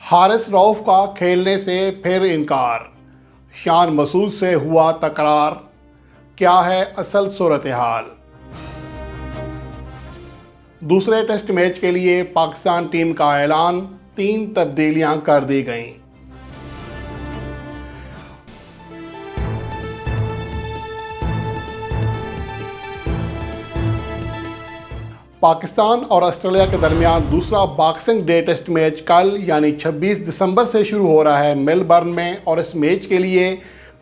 हारिस रऊफ का खेलने से फिर इनकार, शान मसूद से हुआ तकरार, क्या है असल सूरत हाल। दूसरे टेस्ट मैच के लिए पाकिस्तान टीम का ऐलान, 3 तब्दीलियां कर दी गईं। पाकिस्तान और ऑस्ट्रेलिया के दरमियान दूसरा बॉक्सिंग डे टेस्ट मैच कल यानी 26 दिसंबर से शुरू हो रहा है मेलबर्न में, और इस मैच के लिए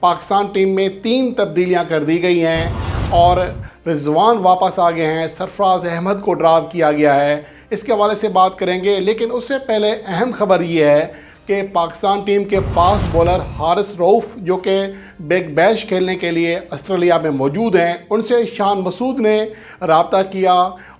पाकिस्तान टीम में 3 तब्दीलियां कर दी गई हैं और रिजवान वापस आ गए हैं। सरफराज अहमद को ड्रॉप किया गया है, इसके हवाले से बात करेंगे। लेकिन उससे पहले अहम खबर ये है कि पाकिस्तान टीम के फास्ट बॉलर हारिस रऊफ जो कि बिग बैश खेलने के लिए ऑस्ट्रेलिया में मौजूद हैं, उनसे शान मसूद ने रब्ता किया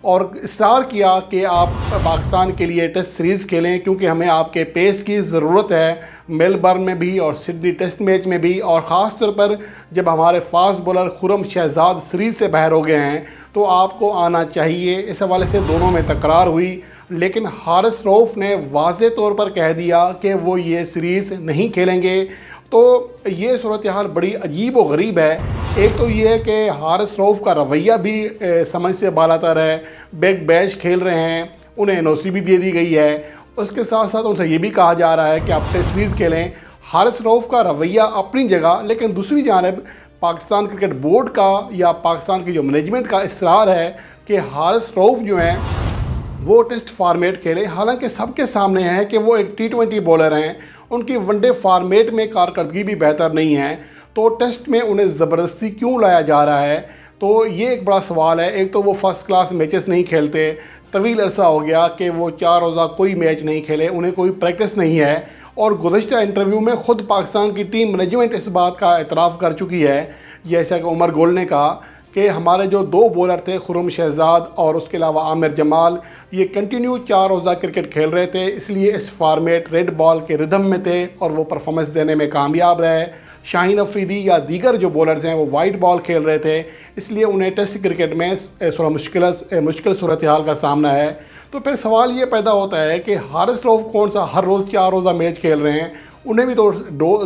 और इसरार किया कि आप पाकिस्तान के लिए टेस्ट सीरीज़ खेलें, क्योंकि हमें आपके पेस की ज़रूरत है मेलबर्न में भी और सिडनी टेस्ट मैच में भी। और ख़ास तौर पर जब हमारे fast bowler Khurram Shahzad series से बाहर हो गए हैं तो आपको आना चाहिए। इस हवाले से दोनों में तकरार हुई, लेकिन हारिस रऊफ ने वाज़े तौर पर कह दिया कि वो ये सीरीज़ नहीं खेलेंगे। तो ये सूरत हाल बड़ी अजीब व गरीब है। एक तो ये है कि हारिस रऊफ का रवैया भी समझ से बालातर है। बिग बैश खेल रहे हैं, उन्हें एनओसी भी दे दी गई है। उसके साथ साथ उनसे ये भी कहा जा रहा है कि आप टेस्ट सीरीज़ खेलें। हारिस रऊफ का रवैया अपनी जगह, लेकिन दूसरी जानब पाकिस्तान क्रिकेट बोर्ड का या पाकिस्तान की जो मैनेजमेंट का इसरार है कि हारिस रऊफ जो हैं वो टेस्ट फार्मेट खेलें। हालांकि सबके सामने है कि वो एक T20 बॉलर हैं, उनकी वनडे फार्मेट में कारकर्दगी भी बेहतर नहीं है, तो टेस्ट में उन्हें ज़बरदस्ती क्यों लाया जा रहा है, तो ये एक बड़ा सवाल है। एक तो वो फ़र्स्ट क्लास मैचेस नहीं खेलते, तवील अरसा हो गया कि वो 4 रोज़ा कोई मैच नहीं खेले, उन्हें कोई प्रैक्टिस नहीं है। और गुज़श्ता इंटरव्यू में ख़ुद पाकिस्तान की टीम मैनेजमेंट इस बात का एतराफ़ कर चुकी है, जैसा कि उमर गुल ने कहा कि हमारे जो 2 बॉलर थे खुरम शहजाद और उसके अलावा आमिर जमाल, ये कंटिन्यू 4 रोज़ा क्रिकेट खेल रहे थे, इसलिए इस फार्मेट रेड बॉल के रिदम में थे और वो परफॉर्मेंस देने में कामयाब रहे। शाहीन अफरीदी या दीगर जो बॉलर्स हैं वो वाइट बॉल खेल रहे थे, इसलिए उन्हें टेस्ट क्रिकेट में थोड़ा मुश्किल सूरत हाल का सामना है। तो फिर सवाल ये पैदा होता है कि हारिस रऊफ कौन सा हर रोज़ 4 रोज़ा मैच खेल रहे हैं, उन्हें भी तो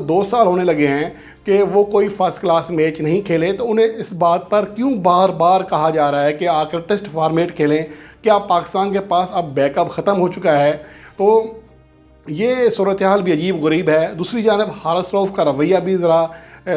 2 साल होने लगे हैं कि वो कोई फ़र्स्ट क्लास मैच नहीं खेले, तो उन्हें इस बात पर क्यों बार बार कहा जा रहा है कि आकर टेस्ट फार्मेट खेलें। क्या पाकिस्तान के पास अब बैकअप ख़त्म हो चुका है? तो ये सूरत हाल भी अजीब गरीब है। दूसरी जानब हारिस रऊफ का रवैया भी ज़रा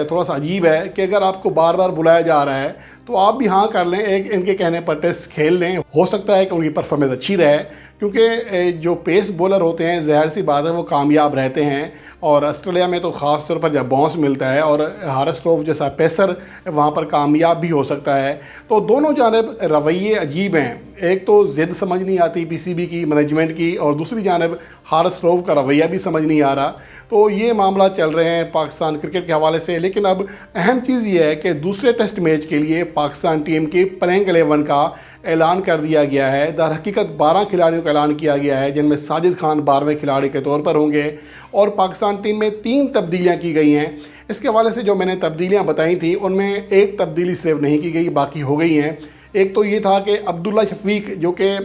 थोड़ा सा अजीब है कि अगर आपको बार बार बुलाया जा रहा है तो आप भी हाँ कर लें, एक इनके कहने पर टेस्ट खेल लें। हो सकता है कि उनकी परफॉर्मेंस अच्छी रहे, क्योंकि जो पेस बॉलर होते हैं ज़ाहिर सी बात है वो कामयाब रहते हैं, और ऑस्ट्रेलिया में तो ख़ास तौर पर जब बाउंस मिलता है, और हारिस रऊफ जैसा पेसर वहाँ पर कामयाब भी हो सकता है। तो दोनों जानब रवैये अजीब हैं। एक तो ज़िद समझ नहीं आती PCB की मैनेजमेंट की, और दूसरी जानब हारिस रऊफ का रवैया भी समझ नहीं आ रहा। तो ये मामला चल रहे हैं पाकिस्तान क्रिकेट के हवाले से। लेकिन अब अहम चीज़ ये है कि दूसरे टेस्ट मैच के लिए पाकिस्तान टीम की प्लेइंग 11 का ऐलान कर दिया गया है। दर हकीकत 12 खिलाड़ियों का ऐलान किया गया है, जिनमें साजिद खान 12वें खिलाड़ी के तौर पर होंगे, और पाकिस्तान टीम में 3 तब्दीलियां की गई हैं। इसके हवाले से जो मैंने तब्दीलियां बताई थी उनमें एक तब्दीली सिर्फ नहीं की गई, बाकी हो गई हैं। एक तो ये था कि अब्दुल्ला शफीक जो कि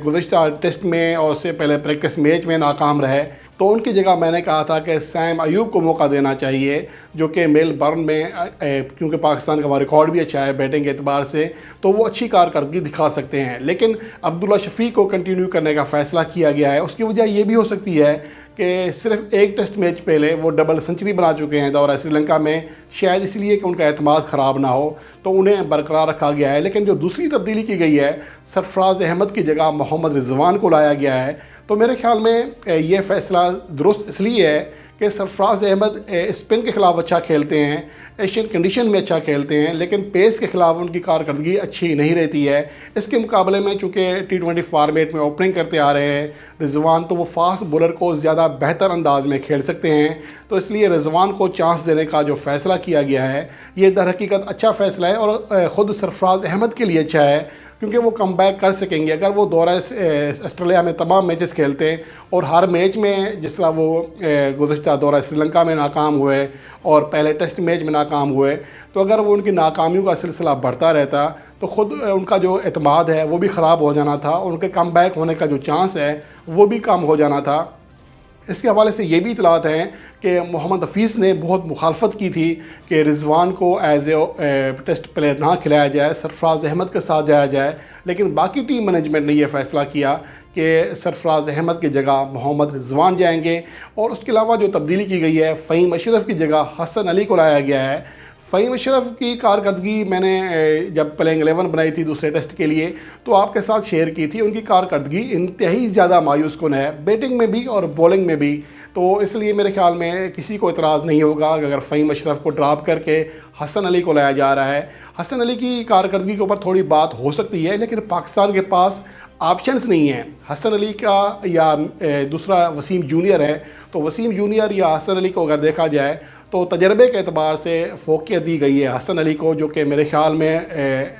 गुज़श्ता टेस्ट में और उससे पहले प्रैक्टिस मैच में नाकाम रहे, तो उनकी जगह मैंने कहा था कि सैम अयूब को मौका देना चाहिए, जो कि मेलबर्न में क्योंकि पाकिस्तान का रिकॉर्ड भी अच्छा है बैटिंग के एतबार से, तो वो अच्छी कारकर्दगी दिखा सकते हैं। लेकिन अब्दुल्ला शफीक को कंटिन्यू करने का फ़ैसला किया गया है। उसकी वजह ये भी हो सकती है कि सिर्फ एक टेस्ट मैच पहले वो डबल सेंचुरी बना चुके हैं दौरा श्रीलंका में, शायद इसलिए कि उनका एतमाद ख़राब ना हो, तो उन्हें बरकरार रखा गया है। लेकिन जो दूसरी तब्दीली की गई है, सरफराज अहमद की जगह मोहम्मद रिजवान को लाया गया है, तो मेरे ख्याल में ये फ़ैसला दुरुस्त इसलिए है कि सरफराज अहमद स्पिन के ख़िलाफ़ अच्छा खेलते हैं, एशियन कंडीशन में अच्छा खेलते हैं, लेकिन पेस के ख़िलाफ़ उनकी कारकर्दगी अच्छी नहीं रहती है। इसके मुकाबले में चूँकि T20 फार्मेट में ओपनिंग करते आ रहे हैं रिजवान, तो वो फास्ट बॉलर को ज़्यादा बेहतर अंदाज में खेल सकते हैं, तो इसलिए रिजवान को चांस देने का जो फ़ैसला किया गया है ये दर हकीकत अच्छा फ़ैसला है, और ख़ुद सरफराज अहमद के लिए अच्छा है, क्योंकि वो कम बैक कर सकेंगे। अगर वो दौरा ऑस्ट्रेलिया में तमाम मैचेस खेलते हैं और हर मैच में जिस तरह वो गुज़श्ता दौरा श्रीलंका में नाकाम हुए और पहले टेस्ट मैच में नाकाम हुए, तो अगर वो उनकी नाकामियों का सिलसिला बढ़ता रहता तो ख़ुद उनका जो एतमाद है वो भी ख़राब हो जाना था, उनके कम बैक होने का जो चांस है वो भी कम हो जाना था। इसके हवाले से ये भी इतलात हैं कि मोहम्मद हफीज़ ने बहुत मुखालफत की थी कि रिजवान को एज ए टेस्ट प्लेयर ना खिलाया जाए, सरफराज अहमद के साथ जाया जाए, लेकिन बाकी टीम मैनेजमेंट ने यह फ़ैसला किया कि सरफराज अहमद की जगह मोहम्मद रिजवान जाएंगे। और उसके अलावा जो तब्दीली की गई है, फ़हीम अशरफ की जगह हसन अली को लाया गया है। फ़हीम अशरफ की कारकर्दगी मैंने जब प्लेइंग 11 बनाई थी दूसरे टेस्ट के लिए तो आपके साथ शेयर की थी। उनकी कारकर्दगी इंतहाई ज़्यादा मायूस कुन है, बैटिंग में भी और बॉलिंग में भी। तो इसलिए मेरे ख्याल में किसी को इतराज़ नहीं होगा अगर फ़हीम अशरफ को ड्रॉप करके हसन अली को लाया जा रहा है। हसन अली की कारकर्दगी के ऊपर थोड़ी बात हो सकती है, लेकिन पाकिस्तान के पास ऑप्शंस नहीं हैं। हसन अली का या दूसरा वसीम जूनियर है, तो वसीम जूनियर या हसन अली को अगर देखा जाए तो तजर्बे के अतबार से फ़ोकियत दी गई है हसन अली को, जो कि मेरे ख़्याल में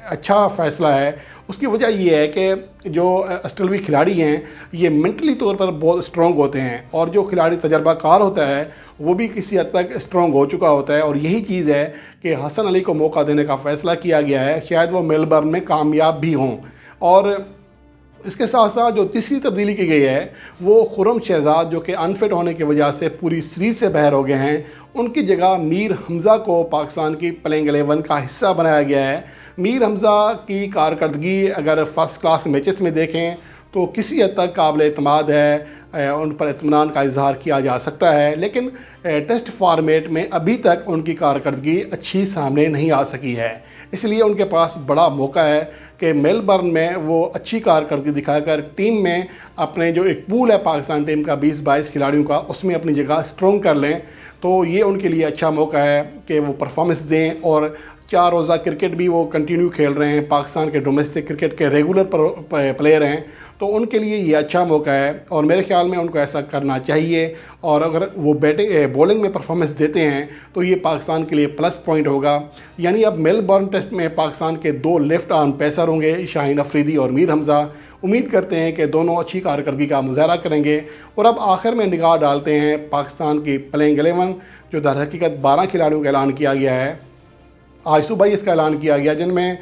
अच्छा फ़ैसला है। उसकी वजह यह है कि जो ऑस्ट्रेलवी खिलाड़ी हैं ये मेंटली तौर पर बहुत स्ट्रॉन्ग होते हैं, और जो खिलाड़ी तजर्बाकार होता है वो भी किसी हद तक स्ट्रॉन्ग हो चुका होता है। और यही चीज़ है कि हसन अली को मौका देने का फ़ैसला किया गया है, शायद वो मेलबर्न में कामयाब भी हों। और इसके साथ साथ जो तीसरी तब्दीली की गई है वो खुर्रम शहजाद, जो कि अनफिट होने की वजह से पूरी सीरीज़ से बाहर हो गए हैं, उनकी जगह मीर हमज़ा को पाकिस्तान की प्लेइंग 11 का हिस्सा बनाया गया है। मीर हमज़ा की कारकर्दगी अगर फ़र्स्ट क्लास मैचेस में देखें तो किसी हद तक काबिल एतमाद है, उन पर इत्मीनान का इजहार किया जा सकता है, लेकिन टेस्ट फॉर्मेट में अभी तक उनकी कारकर्दगी अच्छी सामने नहीं आ सकी है। इसलिए उनके पास बड़ा मौका है कि मेलबर्न में वो अच्छी कारकर्दगी दिखाकर टीम में अपने जो एक पूल है पाकिस्तान टीम का 20-22 खिलाड़ियों का, उसमें अपनी जगह स्ट्रॉन्ग कर लें। तो ये उनके लिए अच्छा मौका है कि वो परफॉर्मेंस दें। और 4 रोज़ा क्रिकेट भी वो कंटिन्यू खेल रहे हैं, पाकिस्तान के डोमेस्टिक क्रिकेट के रेगुलर प्लेयर हैं, तो उनके लिए ये अच्छा मौका है और मेरे ख्याल में उनको ऐसा करना चाहिए। और अगर वो बॉलिंग में परफॉर्मेंस देते हैं तो ये पाकिस्तान के लिए प्लस पॉइंट होगा। यानी अब मेलबर्न टेस्ट में पाकिस्तान के 2 लेफ़्ट आर्म पेसर होंगे, शाहीन अफरीदी और मीर हमज़ा। उम्मीद करते हैं कि दोनों अच्छी कारकर्दगी का मुजाहरा करेंगे। और अब आखिर में निगाह डालते हैं पाकिस्तान की प्लेइंग 11, जो दर हकीकत 12 खिलाड़ियों का ऐलान किया गया है। आज सुबह ही इसका ऐलान किया गया, जिनमें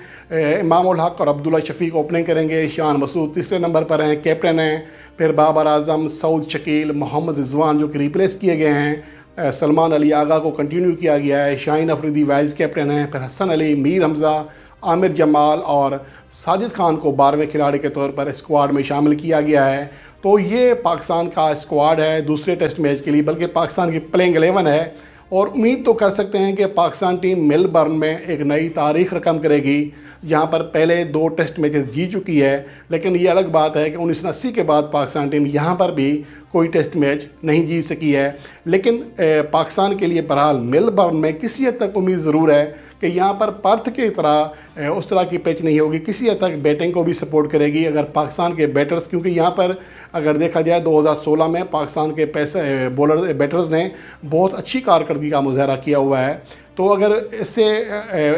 इमाम उल हक और अब्दुल्ला शफीक ओपनिंग करेंगे, शान मसूद तीसरे नंबर पर हैं, कैप्टन हैं, फिर बाबर आजम, सऊद शकील, मोहम्मद रिजवान जो कि रिप्लेस किए गए हैं, सलमान अली आगा को कंटिन्यू किया गया है, शाहीन अफरीदी वाइस कैप्टन हैं, फिर हसन अली, मीर हमज़ा, आमिर जमाल और साजिद खान को 12वें खिलाड़ी के तौर पर स्क्वाड में शामिल किया गया है। तो ये पाकिस्तान का स्क्वाड है दूसरे टेस्ट मैच के लिए, बल्कि पाकिस्तान की प्लेइंग 11 है। और उम्मीद तो कर सकते हैं कि पाकिस्तान टीम मेलबर्न में एक नई तारीख रकम करेगी, जहां पर पहले 2 टेस्ट मैचेस जीत चुकी है। लेकिन ये अलग बात है कि 1980 के बाद पाकिस्तान टीम यहां पर भी कोई टेस्ट मैच नहीं जीत सकी है। लेकिन पाकिस्तान के लिए बहरहाल मेलबर्न में किसी हद तक उम्मीद ज़रूर है कि यहाँ पर पर्थ की तरह उस तरह की पिच नहीं होगी, किसी हद तक बैटिंग को भी सपोर्ट करेगी। अगर पाकिस्तान के बैटर्स, क्योंकि यहाँ पर अगर देखा जाए 2016 में पाकिस्तान के बैटर्स ने बहुत अच्छी कारकर्दगी का मुजाहरा किया हुआ है, तो अगर इससे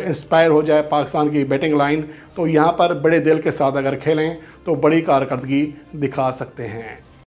इंस्पायर हो जाए पाकिस्तान की बैटिंग लाइन तो यहाँ पर बड़े दिल के साथ अगर खेलें तो बड़ी कारकर्दगी दिखा सकते हैं।